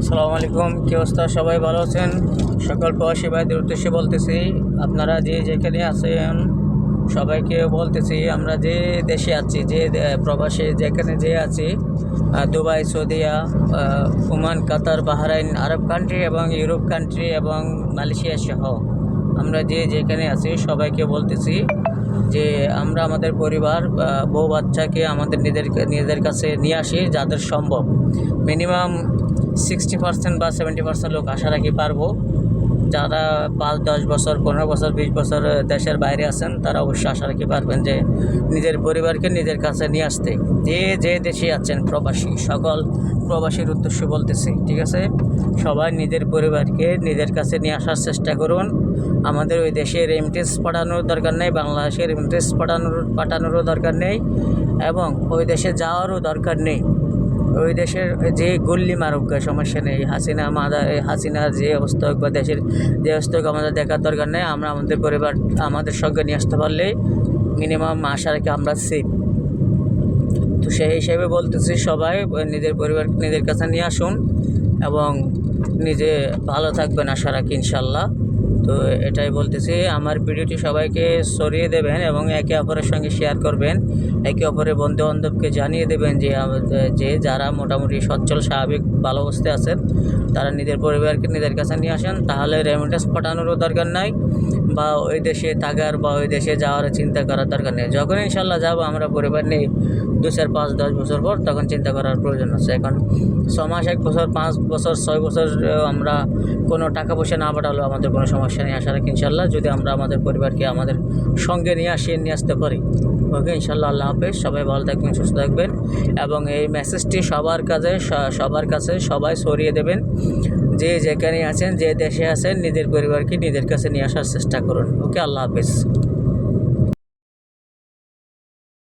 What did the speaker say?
আসসালামু আলাইকুম, কি অবস্থা? সবাই ভালো আছেন? সকল প্রবাসী ভাইদের উদ্দেশ্যে বলতেছি, আপনারা যে যেখানে আছেন সবাইকে বলতেছি, আমরা যে দেশে আছি, যে প্রবাসে যেখানে যে আছি, দুবাই, সৌদিয়া, ওমান, কাতার, বাহরাইন, আরব কান্ট্রি এবং ইউরোপ কান্ট্রি এবং মালয়েশিয়া সহ আমরা যে যেখানে আছি সবাইকে বলতেছি যে আমরা আমাদের পরিবার, বউ বাচ্চাকে আমাদের নিজেদের কাছে নিয়ে আসি যাদের সম্ভব। মিনিমাম 60% বা 70% লোক আশা রাখি পারবো। যারা 5-10 বছর, 15 বছর, 20 বছর দেশের বাইরে আছেন তারা অবশ্যই আশা রাখি পারবেন যে নিজের পরিবারকে নিজের কাছে নিয়ে আসতে। যে দেশে আছেন প্রবাসী, সকল প্রবাসীর উদ্দেশ্যে বলতেছি, ঠিক আছে? সবাই নিজের পরিবারকে নিজের কাছে নিয়ে আসার চেষ্টা করুন। আমাদের ওই দেশে রেমিটেন্স পাঠানোর দরকার নেই, বাংলাদেশে রেমিটেন্স পাঠানোরও দরকার নেই এবং ওই দেশে যাওয়ারও দরকার নেই। ওই দেশের যে গল্লি মারুক সমস্যা নেই, হাসিনার যে অবস্থা হোক বা দেশের যে অবস্থা হোক আমাদের দেখার দরকার নেই। আমরা আমাদের পরিবার আমাদের সঙ্গে নিয়ে আসতে পারলেই মিনিমাম আশা রাখি আমরা সেফ। তো সেই হিসেবে বলতেছি, সবাই নিজের পরিবারকে নিজের কাছে নিয়ে আসুন এবং নিজে ভালো থাকবেন আশা রাখি ইনশাল্লাহ। তো এটাই বলতেছি, আমার ভিডিওটি সবাইকে ছড়িয়ে দেবেন এবং একে অপরের সঙ্গে শেয়ার করবেন, একে অপরের বন্ধুবান্ধবকে জানিয়ে দেবেন যে যারা মোটামুটি সচ্ছল স্বাভাবিক ভালো অবস্থায় আছেন তারা নিজের পরিবারকে নিজের কাছে নিয়ে আসেন। তাহলে রেমিটেন্স পাঠানোরও দরকার নাই বা ওই দেশে থাকার বা ওই দেশে যাওয়ার চিন্তা করার দরকার নেই। যখন ইনশাল্লাহ যাবো আমরা পরিবার নিয়ে 2, 4, 5, 10 বছর পর, তখন চিন্তা করার প্রয়োজন আছে। এখন 6 মাস, 1 বছর, 5 বছর, 6 বছর আমরা কোনো টাকা পয়সা না পাঠালেও আমাদের কোনো সমস্যা নেই আশা রাখি ইনশাল্লাহ, যদি আমরা আমাদের পরিবারকে আমাদের সঙ্গে নিয়ে আসতে পারি। ওকে, ইনশাল্লাহ। আল্লাহ হাফেজ। সবাই ভালো থাকবেন, সুস্থ থাকবেন এবং এই মেসেজটি সবার কাছে সবাই ছড়িয়ে দেবেন। যে যেখানে আছেন, যে দেশে আছেন, নিজের পরিবারকে নিজের কাছে নিয়ে আসার চেষ্টা করুন। ওকে, আল্লাহ হাফেজ।